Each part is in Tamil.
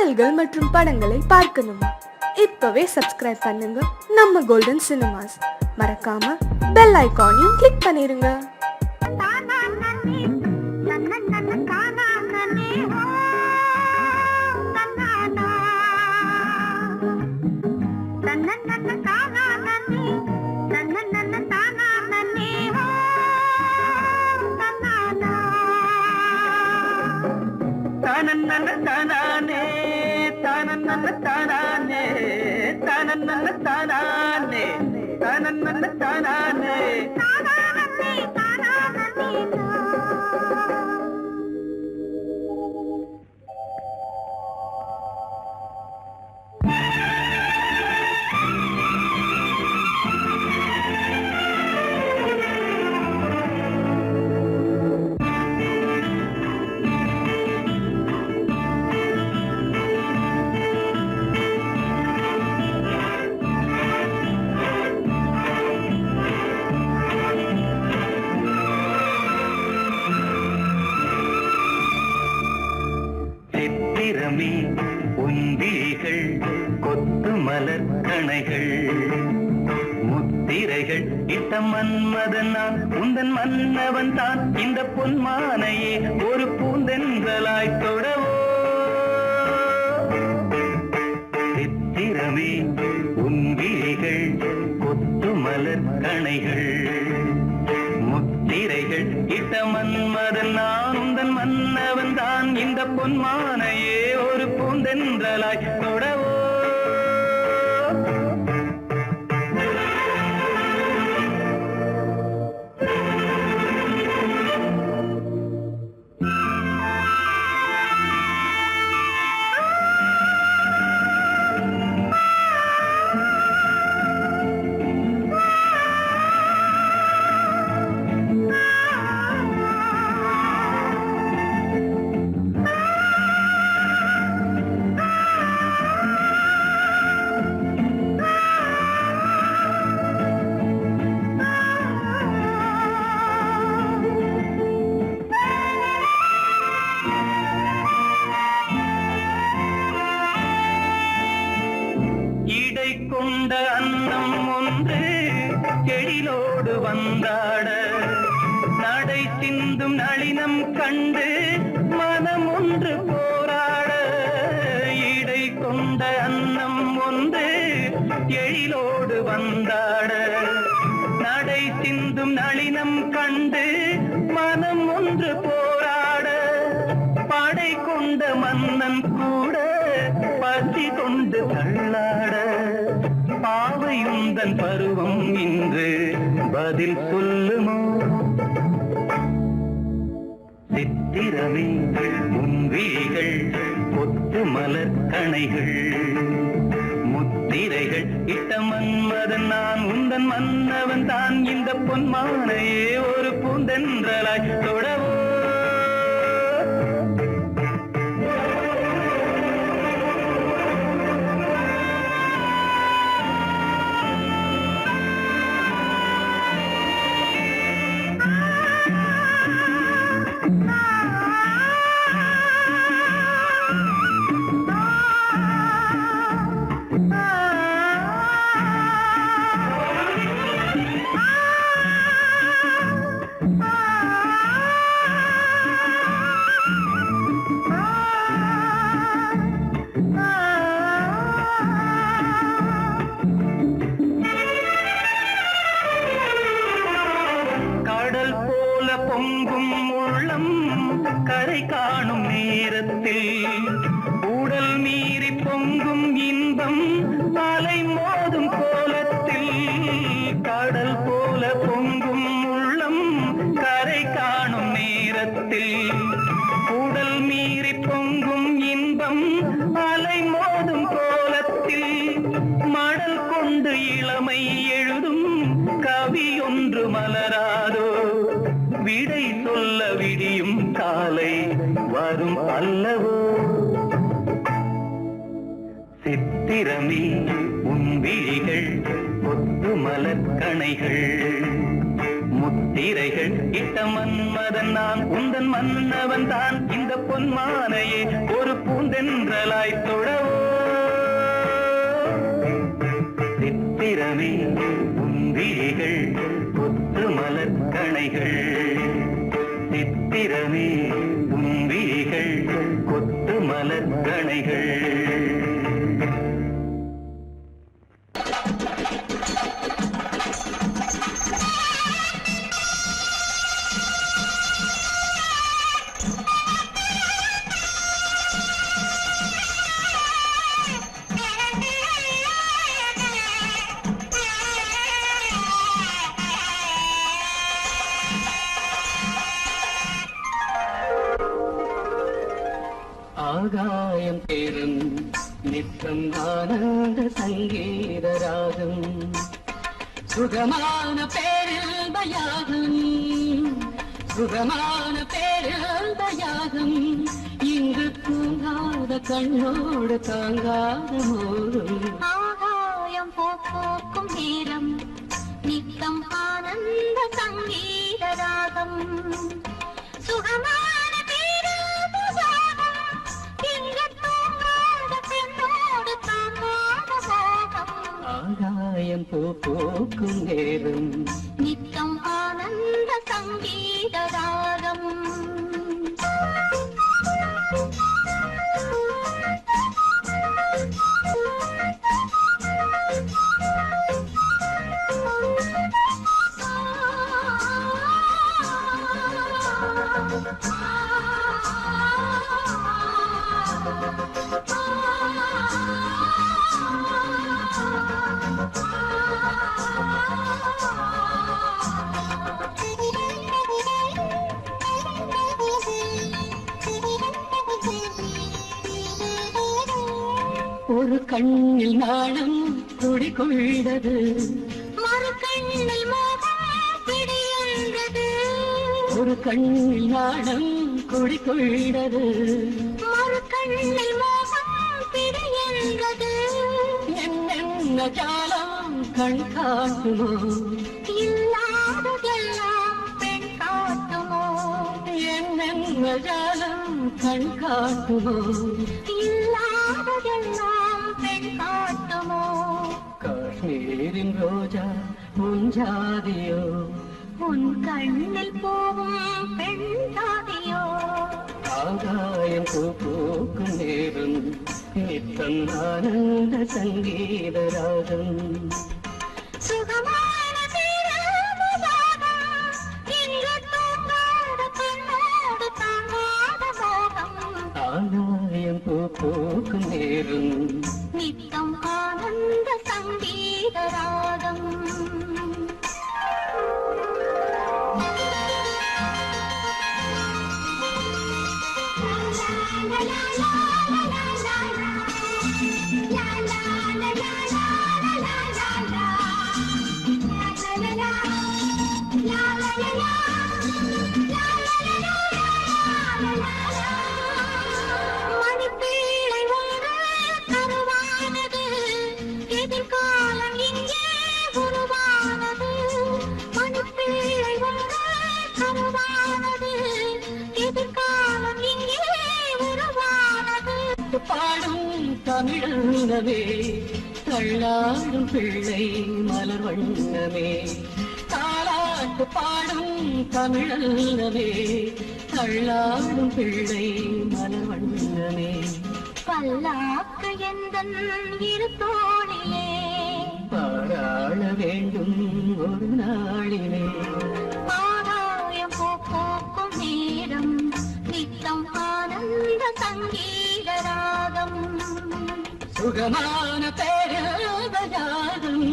பாடல்கள் மற்றும் படங்களை பார்க்கணுமா? இப்பவே சப்ஸ்கிரைப் பண்ணுங்க நம்ம கோல்டன் சினிமாஸ். மறக்காம பெல் ஐகானையும் கிளிக் பண்ணிருங்க. உந்திகள் கொத்து மலர் கணைகள் முத்திரைகள் இட்ட மன்மதன் நான் உந்தன் மன்னவன் தான். இந்த பொன்மானையே ஒரு பூந்தென்றலாய் தொடவோ. சித்திரமே உந்திகள் கொத்து மலர் கணைகள் முத்திரைகள் இட்ட மன்மதன் நான் உந்தன் மன்னவன் தான். இந்த பொன்மானையே ஒரு பூந்தென்றலாய் தொடவோ. கொண்ட அன்னம் ஒன்று எழிலோடு வந்தாட நடை சிந்தும் நளினம் கண்டு மனம் ஒன்று போராட. இடை கொண்ட அன்னம் ஒன்று எழிலோடு வந்தாட நடை சிந்தும் நளினம் கண்டு மனம் ஒன்று போராட. படை கொண்ட மன்னன் கூட பசி கொண்டு தள்ளாட. பாவையுந்தன் பருவம் இன்று பதில் சொல்லுமோ? சித்திரமே முன்விழிகள் கொத்து மலர் கணைகள் முத்திரைகள் இட்ட மன்மதன் நான் உந்தன் மன்னவன் தான். இந்த பொன்மானையே ஒரு பூந்தென்றலாய் தொடவோ. பொங்கும் உள்ளம் கரை காணும் நேரத்தில் உடல் மீறி பொங்கும் இன்பம் அலை மோதும் கோலத்தில். கடல் போல பொங்கும் உள்ளம் கரை காணும் நேரத்தில் உடல் மீறி பொங்கும் இன்பம் அலை மோதும் கோலத்தில். மடல் கொண்டு இளமை எழுதும் கவி ஒன்று மலராதோ? விடை சொல்ல விடியும் காலை வரும் அல்லவோ? சித்திரமே உன் விழிகள் கொத்து மலர் கணைகள் முத்து திரைகள் இட்ட மன்மதன் நான் உந்தன் மன்னவன் தான் இந்த பொன்மானையே ஒரு பூந்தென்றலாய் தொழவோ சித்திரமே உந்திரிகள் கொத்து மலர் கணைகள் சித்திரமே உந்திரிகள் கொத்து மலர் கணைகள் ஆகாயம் தேரும் நித்தம் ஆனந்த சங்கீத ராகம் சுகமான பேரில்பயாகம் சுகமான பேரில்பயாகம் இங்கு தூங்காத கண்ணோடு தாங்காத மோதும் ஆகாயம் போக்கும் நேரம் நித்தம் ஆனந்த சங்கீத ராகம் சுகமான ஆகாயம் போக்கும் நேரம் நித்தம் ஆனந்த சங்கீத ராகம் ஒரு கண்ணில் நாணம் குடிகொண்டது மறு கண்ணில் மோகம் பிடியென்றது ஒரு கண்ணில் நாணம் குடிகொண்டது மறு கண்ணில் மோகம் பிடியென்றது என்னென்ன ஜாலம் கண் காட்டுமோ இல்லாததெல்லாம் பெண் காட்டுமோ என்னென்ன ஜாலம் கண் காட்டுமோ இல்லாததெல்லாம் பெண் காட்டுமோ காஷ்மீரின் ரோஜா உன் ஜாதியோ உன் கண்ணில் போகும் பெண் ஜாதியோ ஆகாயம் பூக்கும் நேரம் நித்தம் ஆனந்த சங்கீத ராகம் சுகமான பேராபராகம் இங்கு தூங்காத கண்ணோடு தாங்காத மோகம் ஆகாயம் பூக்கும் நேரம் நித்தம் ஆனந்த சங்கீத ராகம் மணிப்பீழை ஒன்று கருவானது எதிர்காலம் இங்கே உருவானது மணிப்பீழை ஒன்று கருவானது எதிர்காலம் இங்கே உருவானது பாடும் தமிழங்கமே தள்ளாடும் பிள்ளை மலர் வண்ணமே தாலாட்டு பாடும் தமிழங்கமே தள்ளாடும் பிள்ளை மலர் வண்ணமே பல்லாக்கு எந்தன் இரு தோணிலே பாராள வேண்டும் ஒரு நாளிலே ஆகாயம் போக்கும் நேரம் நித்தம் ஆனந்த சங்கீத ராகம் சுகமான பேராதம்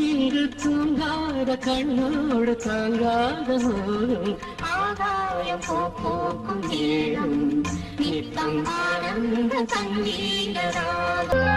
இங்கு தூங்காத கண்ணோடு தாங்காத மோதும் ஆகாயம் போக்கும் நேரம் நித்தம் ஆனந்த சங்கீத ராகம்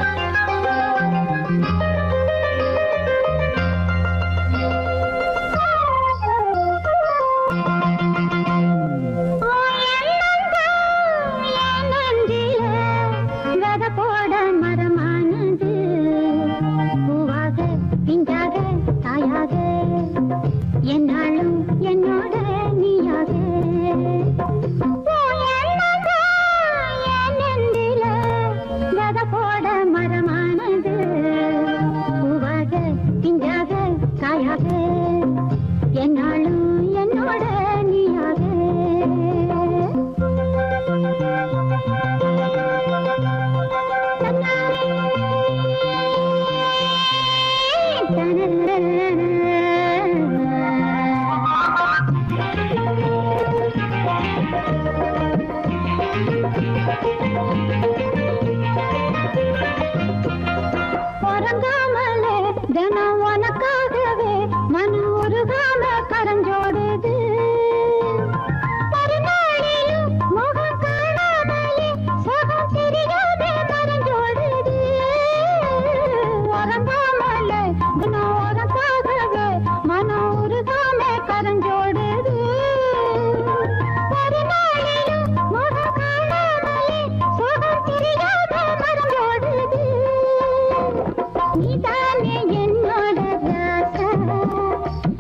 என்னாலும் என்னோட வித போட மரமானது பூவாக பிஞ்சாக காயாக என்னாலும் என்னோட நீயாக உறங்காமலே தினம் உனக்காகவே மன உருகாம கரஞ்சோடுது மறுநாளிலும் முகம் காணாமலே சுகம் தெரியாதே மரஞ்சோடுது உறங்காமலே தினம் உனக்காகவே மன உருகாம கரஞ்சோடுது மறுநாளிலும் முகம் காணாமலே சுகம் தெரியாதே மரஞ்சோடுது நீதானே என்னோட ராசா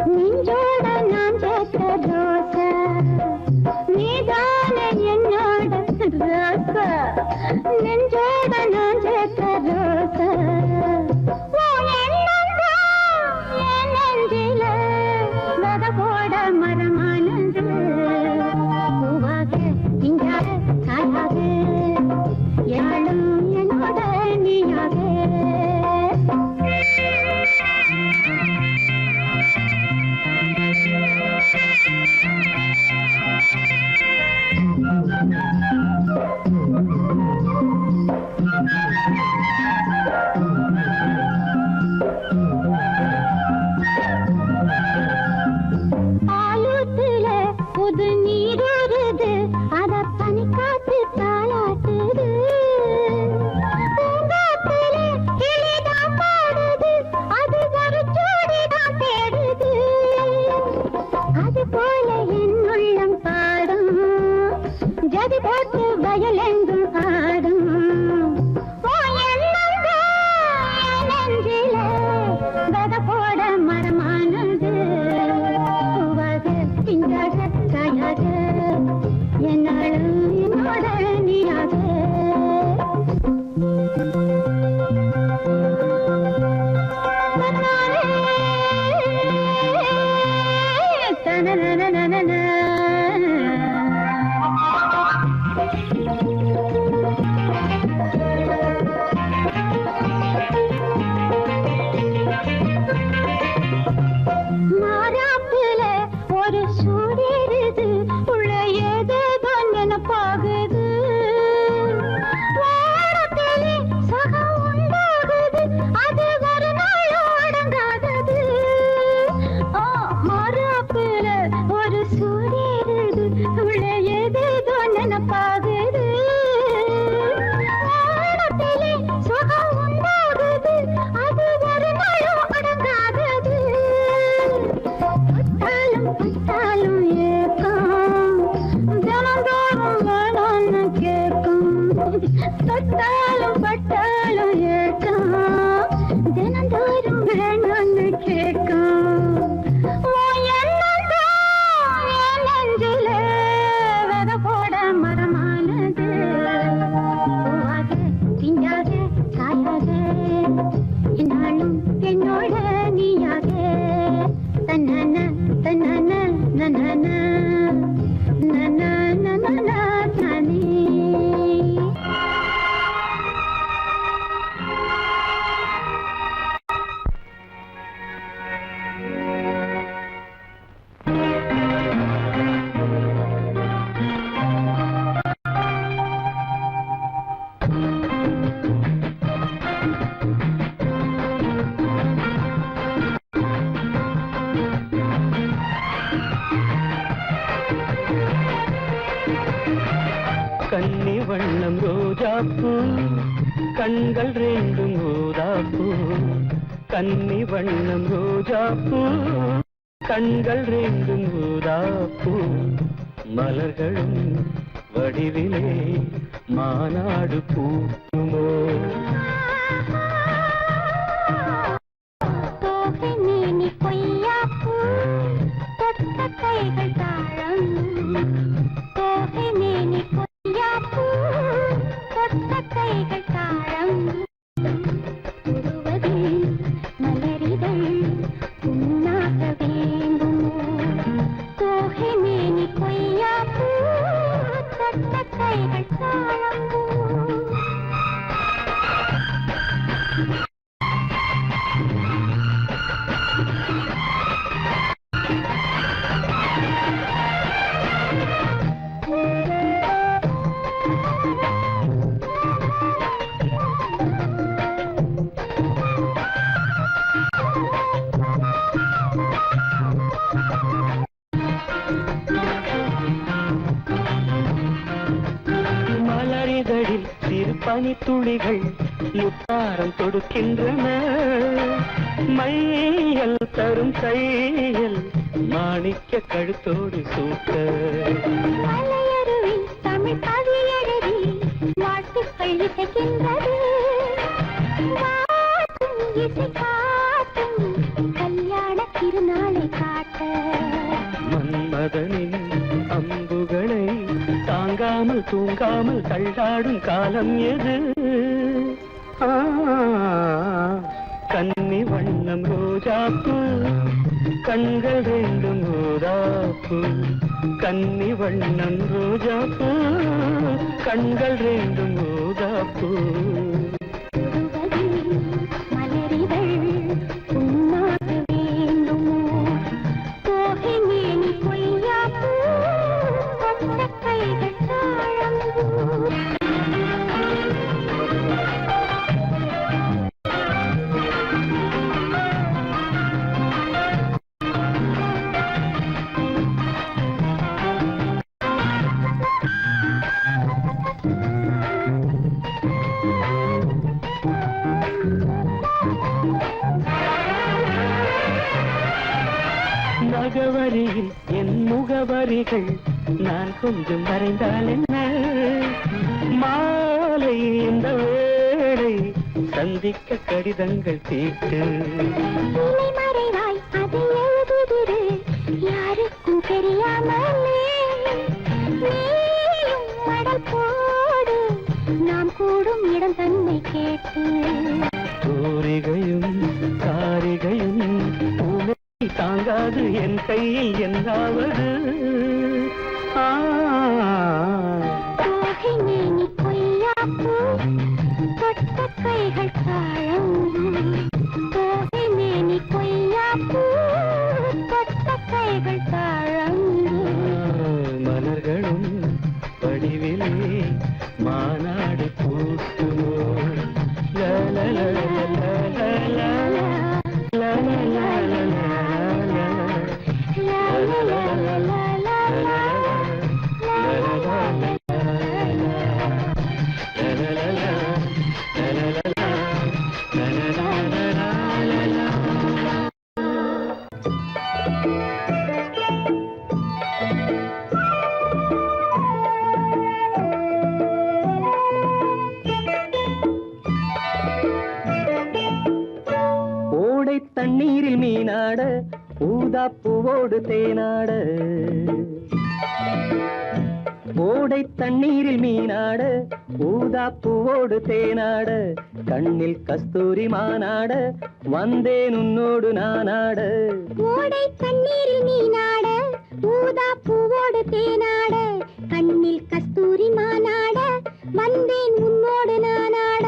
நெஞ்சோட நான் சேர்த்த ரோசா நீதானே என்னோட ராசா நெஞ்சோட நான் சேர்த்த ரோசா உன் எண்ணம்தான் என் நெஞ்சில வித போட மரமானது பூவாக பிஞ்சாக காயாக யாழும் என்னோட நீயாக ஆலூத்துல புது நீர் வருது அத பனி காத்து தாளாட்டுது பூங்காத்துல கிளிதான் பாடுது அது ஒரு ஜோடிதான் தேடுது அது போல என் உள்ளம் பாடும் ஜதி போட்டு வயலெங்கும் ஆடும் உன் எண்ணம்தான் என் நெஞ்சில வித போட மரமானது பூவாக பிஞ்சாக காயாக என்னாலும் என்னோட நீயாக மாறாப்புல ஒரு சூடேறுது உள்ள ஏதேதோ நினைப்பாகுது வாரத்திலே சுகம் உண்டாகுது அது ஒரு நாளும் அடங்காதது மாறாப்புல ஒரு சூடேறுது உள்ள ஏதேதோ நினைப்பாகுது வாரத்திலே சுகம் உண்டாகுது அது ஒரு நாளும் அடங்காதது பட்டாலும் ஏக்கம் தினந்தோறும் வேணும்னு கேட்கும் தொட்டாலும் பட்டாலும் ஏக்கம் தினந்தோறும் வேணும்னு கேட்கும் உன் எண்ணம்தான் என் நெஞ்சில வித போட மரமானது பூவாக பிஞ்சாக காயாக என்னாலும் என்னோட நீயாக தன்னன தன்னன நனன நன நனன தனி கன்னி வண்ணம் ரோஜாப்பூ கண்கள் ரெண்டும் ஊதாப்பூ கன்னி வண்ணம் ரோஜாப்பூ கண்கள் ரெண்டும் ஊதாப்பூ மலர்களும் வடிவிலே மாநாடு பூக்குமோ தோகை பொய்யாப்பூ தொட்ட கைகள் தாழம் தோகை மேனி பொய்யாப்பூ தொட்ட கைகள் தாழம் மலரிதழில் சிறு பனித்துளிகள் முத்தாரம் தொடுக்கின்றன. மையல் தரும் கையில் மாணிக்க கழுத்தோடு சூட்ட. மலையருவி தமிழ் கவியழகி வாழ்த்துக்கள் இசைக்கின்றது. வாட்டும் இசை காட்டும் கல்யாண திருநாளை காட்ட. மன்மதனின் அம்புகளை தாங்காமல் தூங்காமல் தள்ளாடும் காலம் எது? கன்னி வண்ணம் ரோஜாப்பு கண்கள் வேண்டும் ரோஜாப்பு. கன்னி வண்ணம் ரோஜாப்பு கண்கள் வேண்டும் ரோஜாப்பு. மலரிதழ் உன்னாக வேண்டுமோ? தோகை மேனி பொய்யாப்பூ கொண்ட கைகள் தாழம்பூ. நகவரியில் என் முகவரிகள் நான் கொஞ்சம் வரைந்தால் என்ன? மாலை இந்த வேளை சந்திக்க கடிதங்கள் தீட்டு. இலை மறைவாய் அதை எழுதுதிரு யாருக்கும் தெரியாமலே. நீயும் மடல் போடு நாம் கூடும் இடம் தன்னை கேட்டு. தூரிகையும் காரிகையும் பூனை தாங்காது என் கையில் என்னாவது? தோகை மேனி பொய்யாப்பூ தொட்ட கைகள் தாழம்பூ. தோகை மேனி பொய்யாப்பூ தொட்ட கைகள் தாழம்பூ. மலர்களும் வடிவிலே மாநாடு பூக்குமோ? தண்ணீரில் மீனாட ஊதா பூவோடு தேனாட. ஓடை தண்ணீரில் மீனாட ஊதா பூவோடு தேனாட. கண்ணில் கஸ்தூரி மானாட வந்தேன் உன்னோடு நானாட. ஓடை தண்ணீரில் மீனாட ஊதா பூவோடு தேனாட. கண்ணில் கஸ்தூரி மானாட வந்தேன் உன்னோடு நானாட.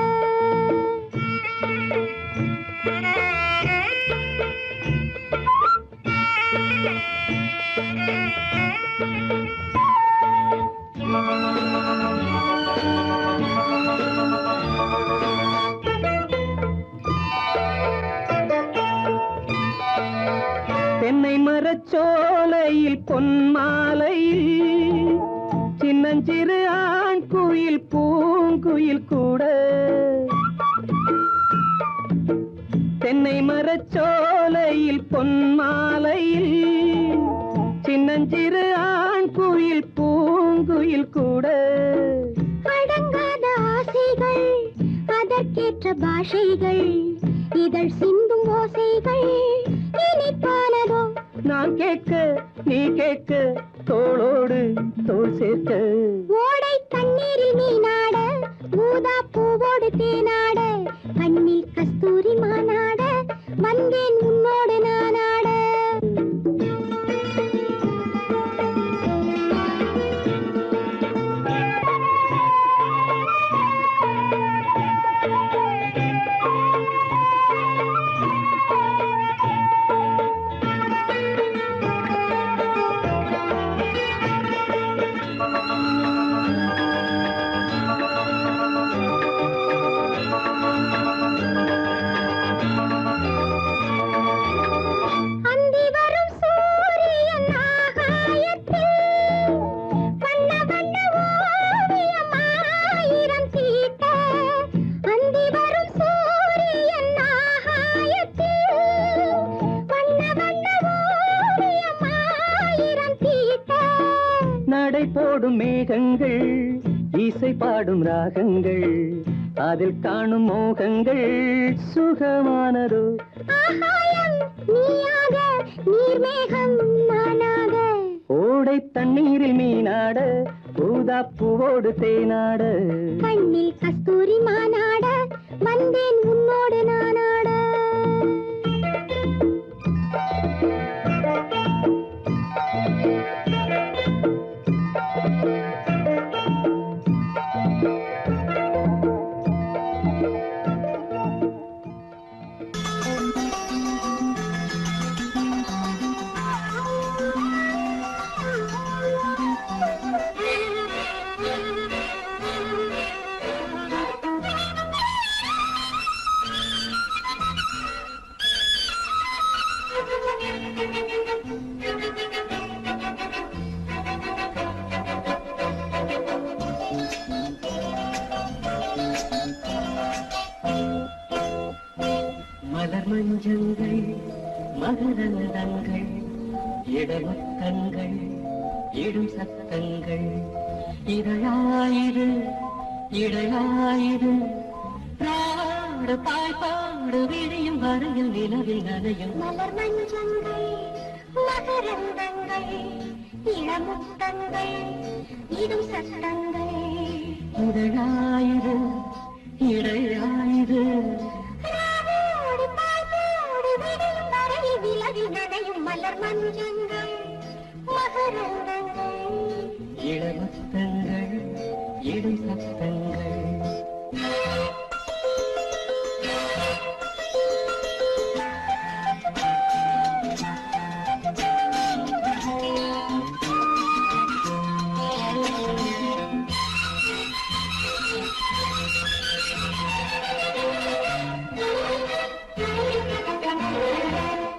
தென்னை மரச்சோலையில் பொன்மாலையில் சின்னஞ்சிறு ஆண் குயில் பூங்குயில் கூட. தென்னை மரச்சோலையில் பொன்மாலையில் சின்னஞ்சிறு ஆண் குயில் பூங்குயில் கூட. அடங்காத ஆசைகள் அதற்கேற்ற பாஷைகள் இதழ் சிந்தும் ஓசைகள் இனிப்பானதோ. நான் கேட்க நீ கேட்க தோளோடு தோள் சேர்க்க. ஓடை தண்ணீரில் மீனாட ஊதா பூவோடு தேனாட. கண்ணில் கஸ்தூரி மானாட வந்தேன் உன்னோடு நானாட. ஓடும் மேகங்கள் இசை பாடும் ராகங்கள் அதில் காணும் மோகங்கள் சுகமானதோ ஆகாயம் நீயாக நீர்மேகம் நானாக ஓடை தண்ணீரில் மீனாட ஊதா பூவோடு தேனாட கண்ணில் கஸ்தூரி மானாட வந்தேன் உன்னோடு நானாட மலர் மஞ்சங்கள் மகரந்தங்கள் இடமுத்தங்கள் இடும் சத்தங்கள் இதழாயிரு இடையாயிரு பாடு பாய்பாடு விடியும் வரையில் நிலவில் நனையும் மலர் மஞ்சங்கள் மகரந்தங்கள் இளமுத்தங்கள் இடும் சத்தங்கள் இதழாயிரு இடையாயிரு ராவோடு பாய்வோடு விடியும் வரையில் விலகில் நனையும் மலர் மஞ்சங்கள் மகரந்தங்கள் இடமுத்தங்கள் இடும் சத்தங்கள்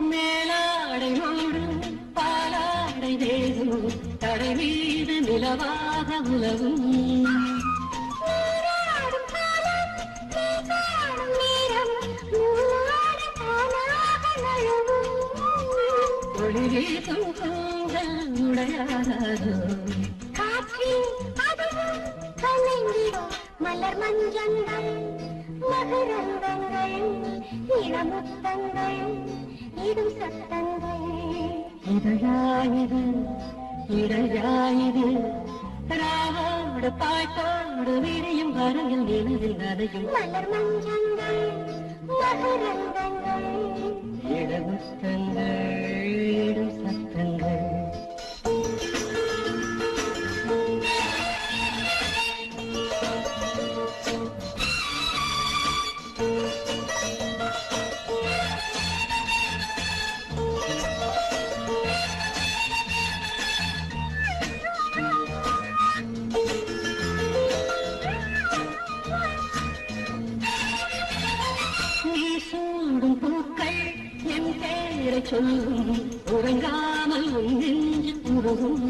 மேலாடை மூடும் பாலாடை தேகும் தடை மீது நிலவாக உலவும் நீராடும் காலம் நீ காணும் நேரம் நூலாடு தானாக நழுவும் ஒளி வீசும் கூந்தல் உடையாதோ காற்றில் அதுவும் கலைந்திடும் மலர் மஞ்சங்கள் மகரந்தங்கள் இளமுத்தங்கள் இடும் சத்தங்கள் இதழாயிரு இடையாயிரு ராவோடு பாய்ப்பாடு விடியும் வரையில் நிலவில் நனையும் மலர் மஞ்சங்கள் மகரந்தங்கள் இடமுத்தங்கள் இடும் சத்தங்கள் நீ சூடும் பூக்கள் என் பேரை சொல்லும் உறங்காமல் உன் நெஞ்சு உருகும்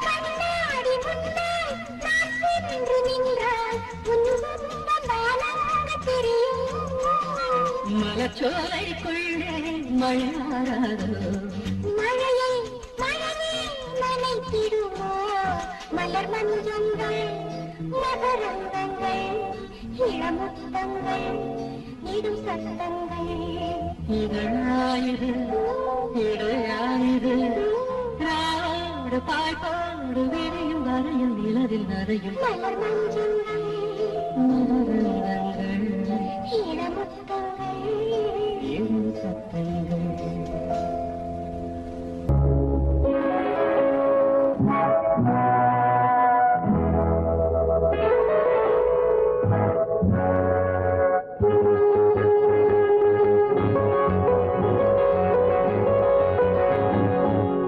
கண்ணாடி முன்னால் நான் சென்று நின்றால் உன் முகம் வானங்க தெரியும் மலச்சோலைக்குள்ளே மழையாராதோ மழையை மழையே நனைத்திடுமோ மலர் மஞ்சங்கள் மகரந்தங்கள் இளமுத்தங்கள் இடும் சத்தங்கள் இதழாயிரு இடையாயிரு ராவோடு பாய்ப்பாடு விடியும் வரையில் நிலவில் நனையும் மலர் மஞ்சங்கள் மகரந்தங்கள் இளமுத்தங்கள் இடும் சத்தங்கள்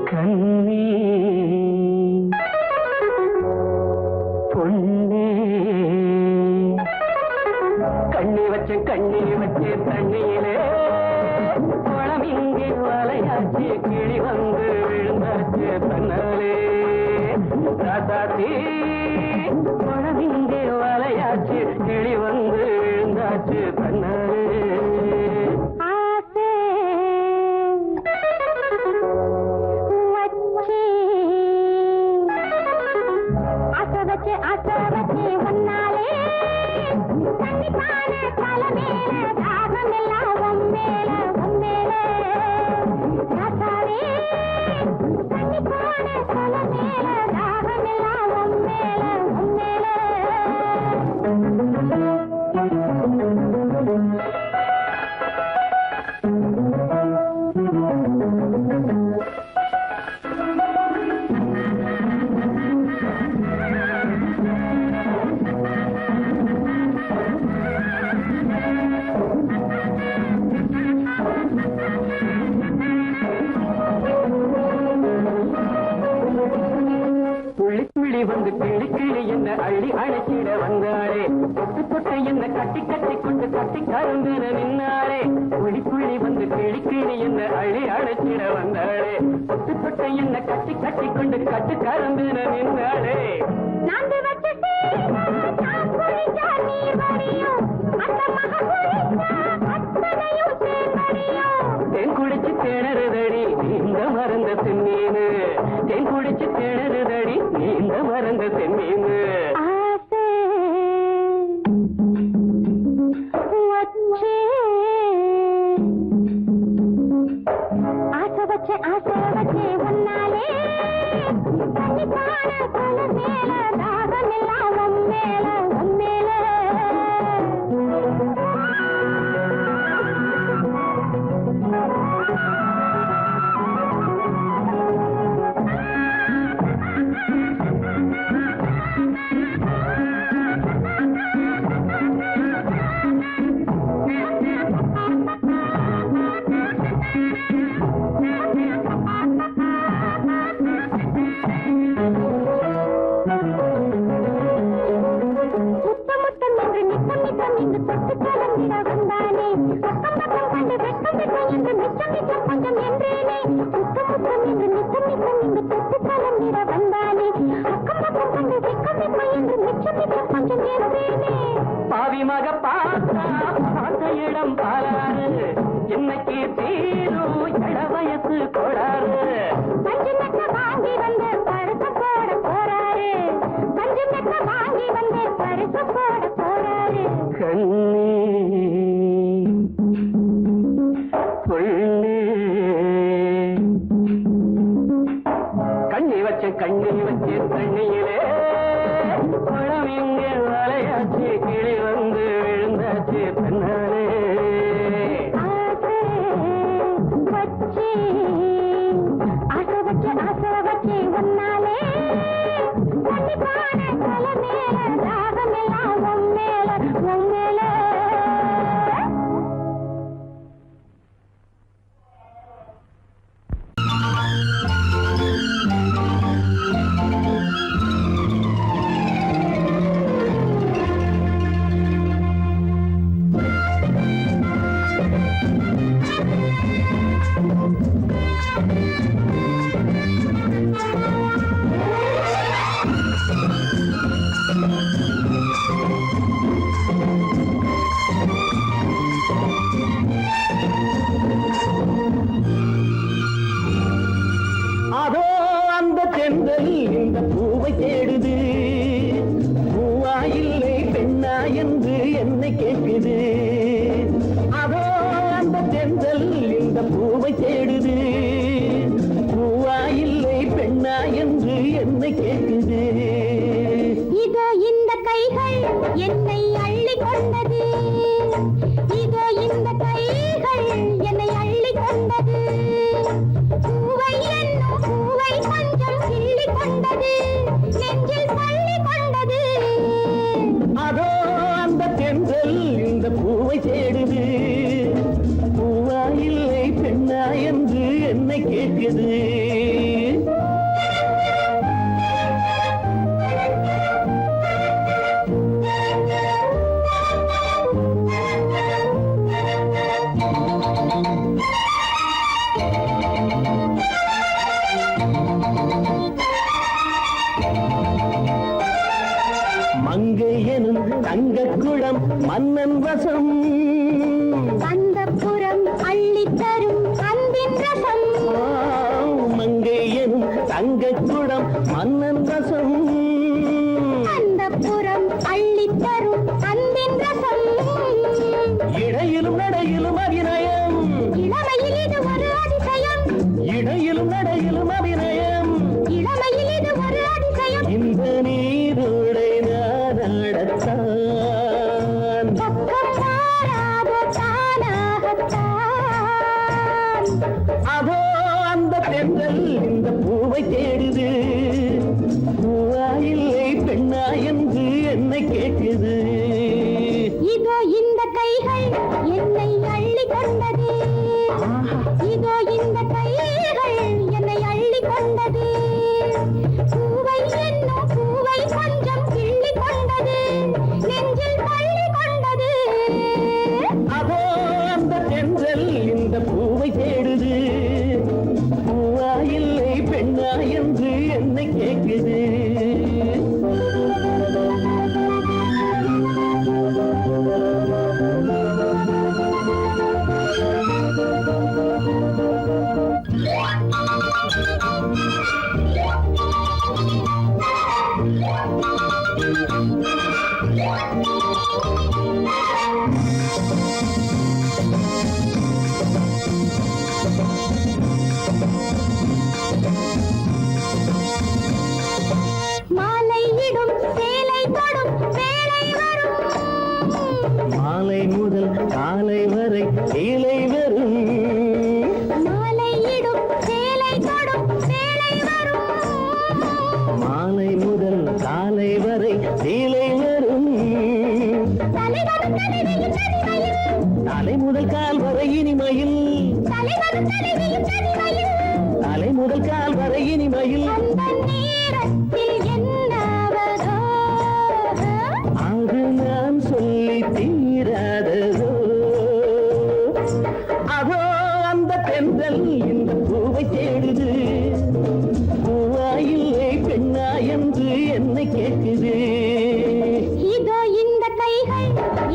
கண்ணே பொன்னே கண்ணி வச்சு தண்ணியிலே குளம் இங்கே வலையாச்சு கிளி வந்து விழுந்தாச்சு தன்னாலே ராசாத்தி குளம் இங்கே வலையாச்சு கிளி வந்து விழுந்தாச்சு தன்னாலே வந்து கிளி கிளி என்ன அள்ளி அழைச்சிட வந்தாளே தொட்டு தொட்டு என்ன கட்டி கட்டி கொண்டு கட்டி கருந்தின நின்னாளே புள்ளி புள்ளி வந்து கிளி கிளி என்ன அள்ளி அழைச்சிட வந்தாளே தொட்டு தொட்டு என்ன கட்டி கட்டி கொண்டு கட்டி கருந்தின நின்னாளே நான்கு வச்சே நான் குளிச்சா நீர் வடியும் அந்த மக குளிச்சா அத்தனையும் சேர்வடியும் தேன் குடிச்சு தேனறுதடி இந்த மறந்த செம்மீனு தேன் குடிச்சு தேனறுதடி இந்த மறந்த செம்மீனு ஆசை வச்சே ஒன்னாலே தண்ணி பான கொல மேல தாகம் எல்லாம் உம்மேல பாவி மக பார்த்த இடம் பாராறு இன்னைக்கு தீரும் இள வயசு கோடாறு பஞ்சு மெத்த வாங்கி வந்து பரிசு போட போறாரு பஞ்சு மெத்த வாங்கி வந்து பரிசு போட போறாரு கண்ணி வச்ச தண்ணியிலே குளம் இங்கே வலையாச்சு கிளி வந்து விழுந்தாச்சு தன்னாலே ஆசை வச்சே ஒன்னாலே தண்ணி பான கொல மேல தாகம் எல்லாம் உம்மேல அதோ அந்த தென்றல் இந்த பூவை தேடுது பூவா இல்லை பெண்ணா என்று என்னை கேட்குது அதோ அந்த தென்றல் இந்த பூவை தேடுது பூவா இல்லை பெண்ணா என்று என்னை கேட்குது இதோ இந்த கைகள் என்னை அள்ளி கொண்டது இதோ இந்த கைகள் என்னை அள்ளி கொண்டது பூவை என்னும் பூவை கொஞ்சம் கிள்ளி கொண்டது நெஞ்சில் தள்ளி கொண்டது அதோ அந்த தென்றல் இந்த பூவை தேடுது பூவா இல்லை பெண்ணா என்று என்னை கேட்குது மங்கை எனும் தங்கக்குளம் மன்னன் வசம் அந்த புறம் அள்ளி தரும் அன்பின் ரசம் மங்கை எனும் தங்கக்குளம் மன்னன் வசம் அந்த புறம் அள்ளி தரும் அன்பின் ரசம் இடையிலும் நடையிலும் அபிநயம் இளமையில் இது ஒரு அதிசயம் இடையிலும் நடையிலும் அபிநயம் இளமையில் இது ஒரு அதிசயம் இந்த நீரோடை நாடத்தான் பூவை தேடுது பூவா இல்லை பெண்ணா என்று என்னை கேட்குது இதோ இந்த கைகள் என்னை அள்ளி கொண்டது இதோ இந்த கைகள் என்னை அள்ளி கொண்டது பூவை என்னும் பூவை கொஞ்சம் கிள்ளி கொண்டது நெஞ்சில் தள்ளி கொண்டது அதோ அந்த தென்றல் இந்த பூவை தேடுது பூவா இல்லை பெண்ணா என்று என்னை கேட்குது மாலையிடும் சேலை தொடும் வேளை வரும் மாலை முதல் காலை வரை கீழே வரும் மாலையிடும் சேலை தொடும் வேளை வரும் மாலை முதல் காலை வரை கீழே வரும் தலைவரும் தலைவியும் தனிமையில் தலை முதல் கால் வரை இனிமையில் தலைவரும் தலைவியும் தனிமையில் தலை முதல் கால் வரை இனிமையில் அந்த நேரத்தில் என்னாவதோ அது நான் சொல்லி தீராததோ அதோ அந்த தென்றல் இந்த பூவை தேடுது பூவா இல்லை பெண்ணா என்று என்னை கேட்குது இதோ இந்த கைகள்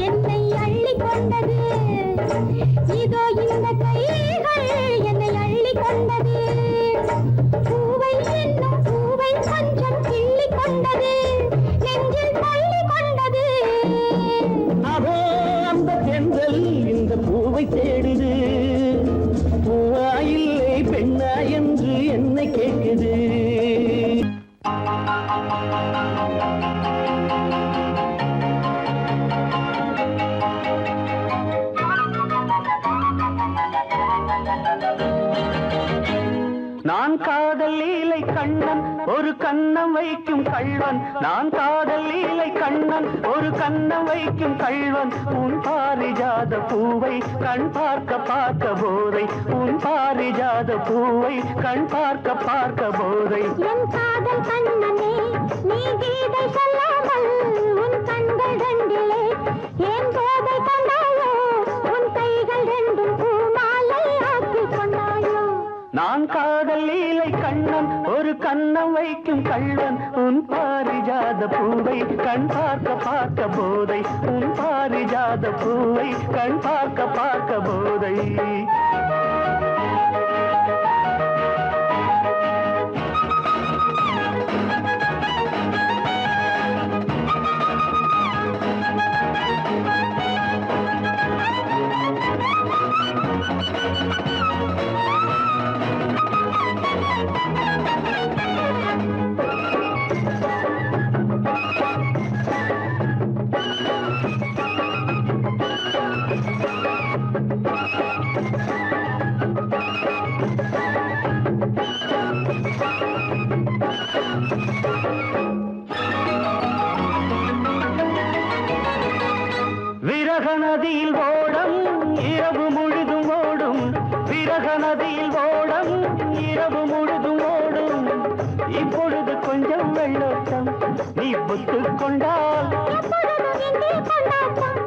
என்னை அள்ளி கொண்டது இதோ இந்த கைகள் என்னை அள்ளி கொண்டது பூவை என்னும் பூவை கொஞ்சம் கிள்ளி கொண்டது நெஞ்சில் தள்ளி கொண்டது அதோ அந்த தென்றல் இந்த பூவை தேடுது பூவா இல்லை பெண்ணா என்று என்னை கேட்குது நான் காதல் லீலை கண்ணன் ஒரு கண்ணம் வைக்கும் கள்வன் நான் காதல் லீலை கண்ணன் ஒரு கண்ணம் வைக்கும் கள்வன் உன் பாரிஜாத பூவை கண் பார்க்க பார்க்க போதை உன் பாரிஜாத பூவை கண் பார்க்க பார்க்க போதை என் காதல் கண்ணனே நீ கீதை சொல்லாமல் உன் கண்கள் ரெண்டிலே என் போதை கொண்டாயோ உன் கைகள் ரெண்டும் பூமாலை ஆக்கிக் கொண்டாயோ நான் காதல் லீலை கண்ணன் ஒரு கண்ணம் வைக்கும் கள்வன் உன் பாரிஜாத பூவை கண் பார்க்க பார்க்க போதை உன் பாரிஜாத பூவை கண் பார்க்க பார்க்க போதை விரக நதியில் ஓடம் இரவு முழுதும் ஓடும் விரக நதியில் ஓடம் இரவு முழுதும் ஓடும் இப்பொழுது கொஞ்சம் வெள்ளோட்டம் நீ புத்துக் கொண்டால் எப்பொழுதும் எங்கே கொண்டாட்டம்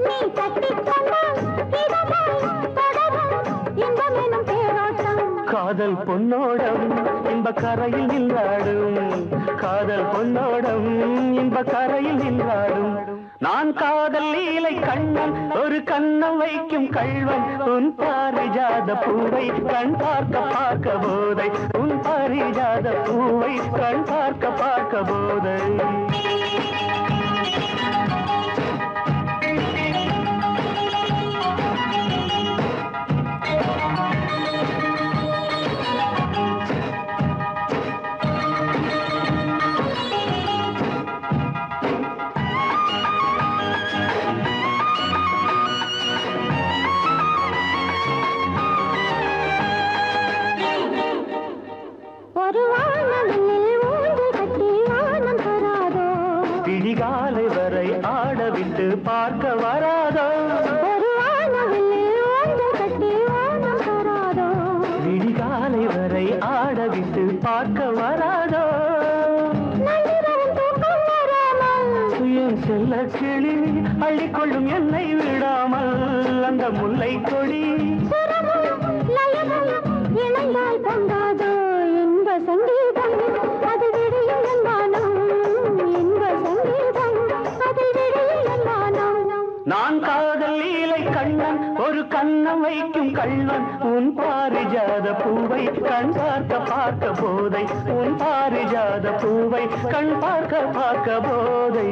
நீ கட்டிக் கொண்டால் இதமாய் தொடரும் இன்பம் எனும் தேரோட்டம் காதல் பொன்னோடம் இன்ப கரையில் நின்றாடும் காதல் பொன்னோடம் இன்ப கரையில் நின்றாடும் நான் காதல் லீலை கண்ணன் ஒரு கண்ணம் வைக்கும் கள்வன் உன் பாரிஜாத பூவை கண் பார்க்க பார்க்க போதை உன் பாரிஜாத பூவை கண் பார்க்க பார்க்க போதை ஒரு பார்க்க வராதோ நள்ளிரவில் தூக்கம் வராமல் என் செல்ல கிளி அள்ளிக்கொள்ளும் என்னை விடாமல் அந்த முல்லை கொடி சுரமும் லயமும் இணைந்தால் பொங்காதோ இன்ப சங்கீதம் அது விடியும் என்மானம் இன்ப சங்கீதம் அது விடியும் என்மானம் நான் காதல் லீலை கண்ணன் ஒரு கண்ணம் வைக்கும் கண்ணன் உன் பாரிஜாத பூவை கண் பார்க்க பார்க்க போதை உன் பாரிஜாத பூவை கண் பார்க்க பார்க்க போதை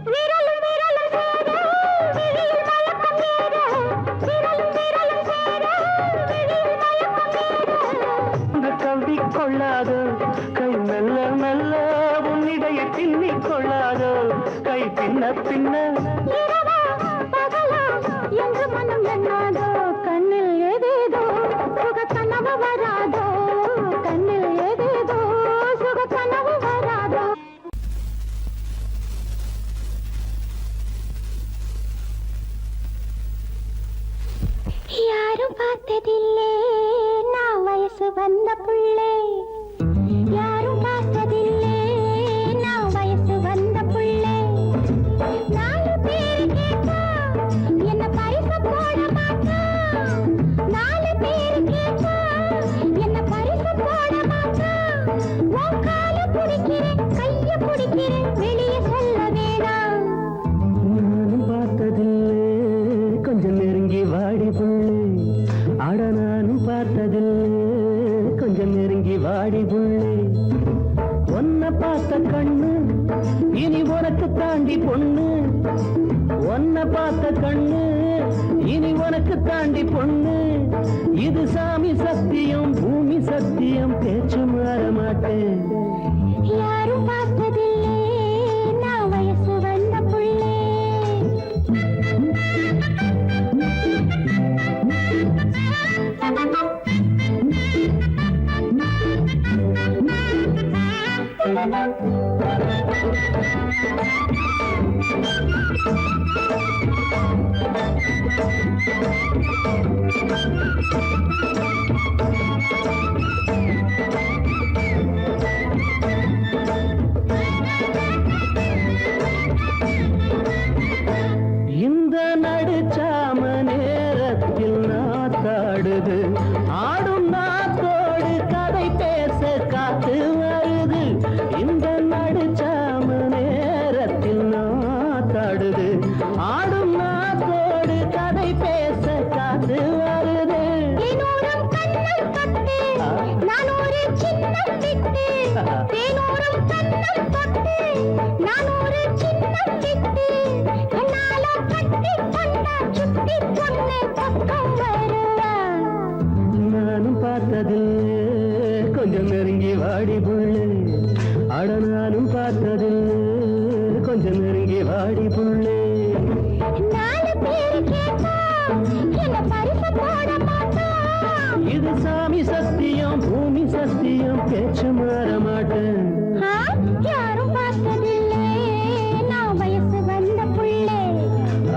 விரலும் விரலும் சேர விழியில் மயக்கம் ஏற விரலும் விரலும் சேர விழியில் மயக்கம் ஏற கவி கொள்ளாதோ கை மெல்ல மெல்ல உன்னிடைய பின்னிக் கொள்ளாதோ கை பின்ன பின்ன இரவா பகலா என்று மனம் எண்ணாதோ கண்ணில் ஏதேதோ சுக கனவு வராதோ கண்ணில் ஏதேதோ சுக கனவு வராதோ யாரும் பார்த்ததில்லே நான் வயசு வந்த புள்ளே யாரும் பார்த்ததில்லே நான் வயசு வந்த புள்ளே நாலு பேரு கேட்டா என்ன பரிசு போட மாட்டா நாலு பேரு கேட்டா என்ன பரிசு போட மாட்டா உன் கால பிடிக்கிறேன் கைய பிடிக்கிறேன் வெளியே சொல்ல வேணாம் நானும் பார்த்ததில்லை கொஞ்சம் நெருங்கி வாடி புள்ளே அட நானும் பார்த்ததில்லை கொஞ்சம் நெருங்கி வாடி புள்ளே ஒன்ன பார்த்த கண்ணு இனி உனக்கு தாண்டி பொண்ணு ஒன்ன பார்த்த கண்ணு இனி உனக்கு தாண்டி பொண்ணு இது சாமி சத்தியம் பூமி சத்தியம் பேச்சு மாற மாட்டேன் யாரும் பார்த்ததில்லே நான் வயசு வந்த புள்ளே இந்த நடுச்சாம நேரத்தில் நாத்தாடுது ஆடும் நாத்தோடு கதை பேச காத்து வருது இந்த நடுச்சாம நேரத்தில் நாத்தாடுது ஆடும் நாத்தோடு கதை பேச காத்து வருது தேனூரம் கண்ணம் தொட்டு நான் ஒரு சின்னம் விட்டு தேனூரம் கண்ணம் தொட்டு நான் ஒரு சின்னம் விட்டு கண்ணால கட்டி கொண்டா சுத்தி பொண்ணு பக்கம் வருவான் நானும் பார்த்ததில்லை கொஞ்சம் நெருங்கி வாடி புள்ளே அட நானும் பார்த்ததில்லை கொஞ்சம் நெருங்கி வாடி புள்ளே நாலு பேரு கேட்டா என்ன பரிசு போட மாட்டா இது சாமி சத்தியம் பூமி சத்தியம் பேச்சு மாற மாட்டேன் யாரும் பார்த்ததில்லே நான் வயசு வந்த புள்ளே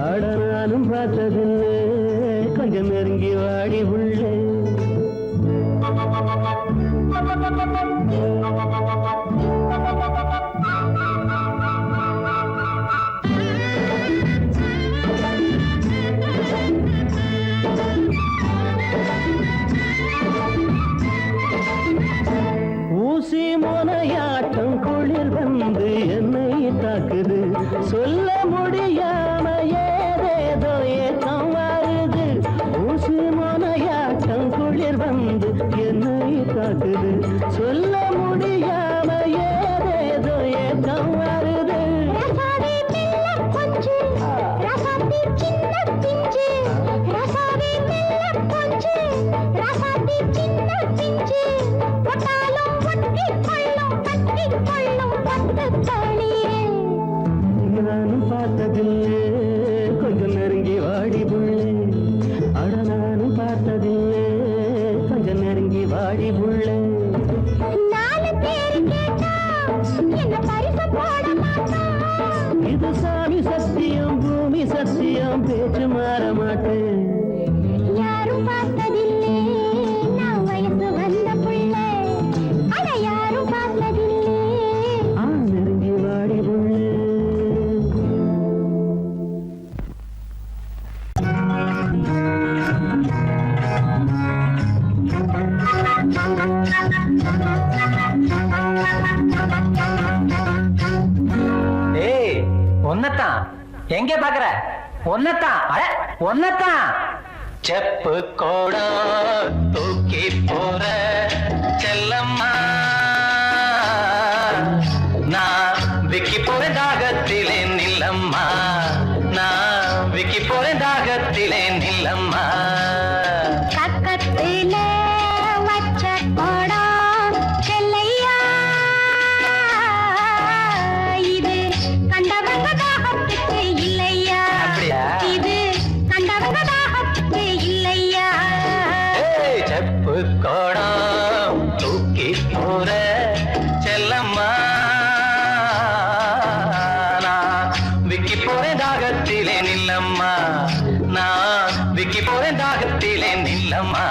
ஆட நானும் பார்த்ததில்லை கொஞ்சம் நெருங்கி வாடி புள்ளே ஊசி முனையாட்டம் குளிர் வந்து என்னை தாக்குது சொல்ல முடியாம ஏதேதோ ஏக்கம் வருது ஊசி முனையாட்டம் குளிர் வந்து என்னை தாக்குது சொல்ல முடியாம ஏதேதோ ஏக்கம் வருது ரசாவே மெல்ல கொஞ்சு ரசாத்தி சின்ன பிஞ்சு ரசாவே மெல்ல கொஞ்சு ரசாத்தி சின்ன பிஞ்சு ஒட்டாலும் ஒட்டி கொள்ளும் கட்டி கொள்ளும் பத்து தளியே நானும் பார்த்ததில்லை கொஞ்சம் நெருங்கி வாடி புள்ளே அட நானும் இது சாமி சத்தியம் பூமி சத்தியம் பேச்சு மாற மாட்டேன் யாரும் பார்த்ததில்லை நான் வயசு வந்த புள்ளை அட யாரும் பார்த்ததில்லை நெருங்கி வாடி புள்ளை ஏய் ஒன்னதான் எங்க பாக்குற ஒன்னதான் அட ஒன்னதான் செப்பு கோடா தூக்கி போற செல்லம்மா நான் விக்கி போற தாகத்திலே நில்லம்மா நான் விக்கி போற தாகத்திலே நில்லம்மா பக்கத்துல வச்ச கோடம் செல்லையா இது கண்டவங்க தாகத்துக்கு இல்லையா அப்படியா? இது கண்டவங்க தாகத்துக்கு இல்லையா ஏய் செப்பு கோடா தூக்கி போற செல்லம்மா நான் விக்கி போறேன் தாகத்திலே நில்லம்மா நான் விக்கி போறேன் தாகத்திலே நில்லம்மா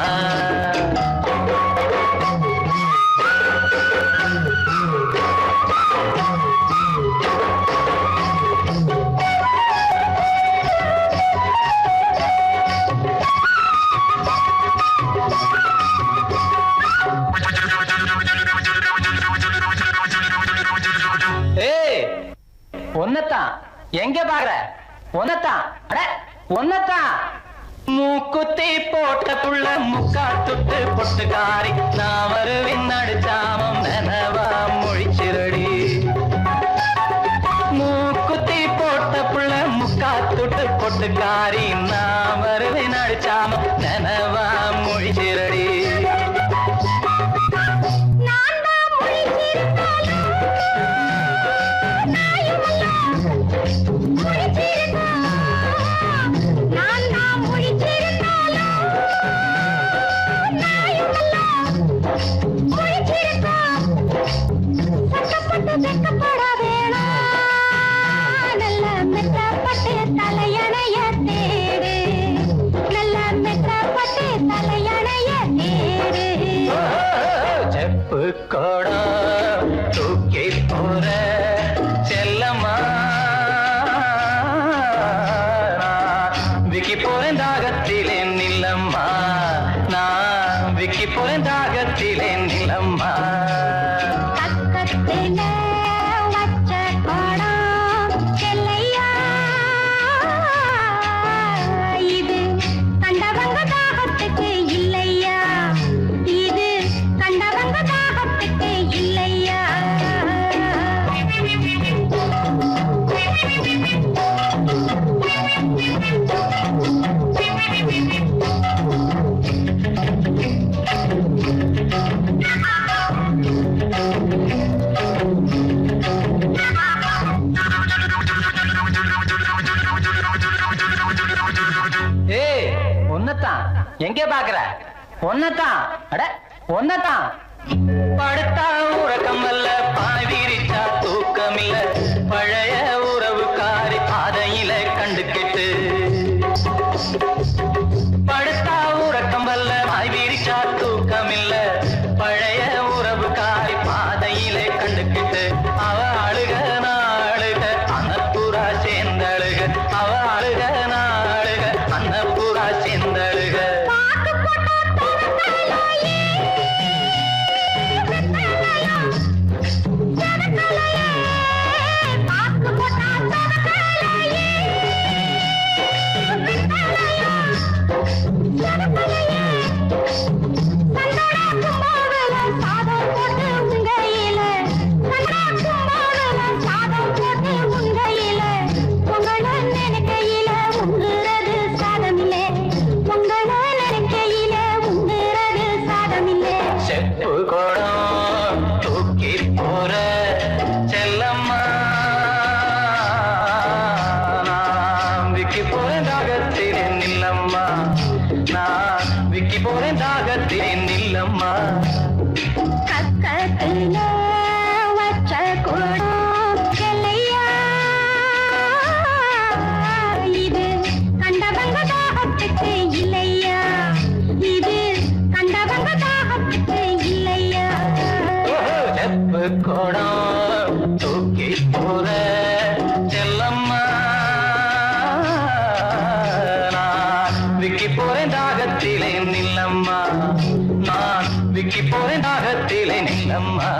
ஏய் ஒன்னதான் எங்க பாக்குற ஒன்னதான் அட ஒன்னதான் மூக்குத்தி போட்ட புள்ள முக்கா துட்டு பொட்டுக்காரி நான் வருவின் நடுச்சாமம் நனவா மொழிச்சிரடி மூக்குத்தி போட்ட புள்ள முக்கா துட்டு பொட்டுக்காரி நான் வருவின் நடுச்சாமம் நனவா மொழிச்சிரடி நான் தான் முழிச்சிருந்தாலும் நான் தான் முழிச்சிருந்தாலும் சட்டப்பட்டு வெக்கப்பட வேணாம் நல்ல மெத்தப்பட்டு தலையணைய தேடு நல்ல மெத்தப்பட்டு தலையணைய தேடு செப்பு கோடா தூக்கி போற செல்லம்மா விக்கி போறேன் தாகத்திலே நில்லம்மா நான் விக்கி போறேன் தாகத்திலே நில்லம்மா பக்கத்துல வச்ச கோடம் செல்லையா இது கண்டவங்க தாகத்துக்கு இல்லையா இது கண்டவங்க தாகத்துக்கு இல்லையா ஏய் ஒன்னதான் எங்க பாக்குற ஒன்னதான் அட ஒன்னதான் படுத்தா உறக்கம் அல்ல பாய் விரிச்சா தூக்கம் இல்ல பழைய உறவுக்காரி பாதையில கண்டு கெட்டு படுத்தா உறக்கம் அல்ல பாய் விரிச்சா தூக்கம் இல்ல பழைய உறவுக்காரி பாதையில கண்டு கெட்டு அவ அழுக நாளுக அனப்புறா சேர்ந்தழுக அவ அழுக நாளுக அன்னப்புறா சேர்ந்தழுக பாக்கு போட்டா தவக்கலையே தவக்கலையே பாக்கு போட்டா தவக்கலையே தவக்கலையே சந்தன கும்பாவல சாதம் போட்டு உங்கையில சந்தன கும்பாவல சாதம் போட்டு உங்கையில உங்கள நினைக்கையில நான் விக்கி போறேன் தாகத்திலே நின்னம்மா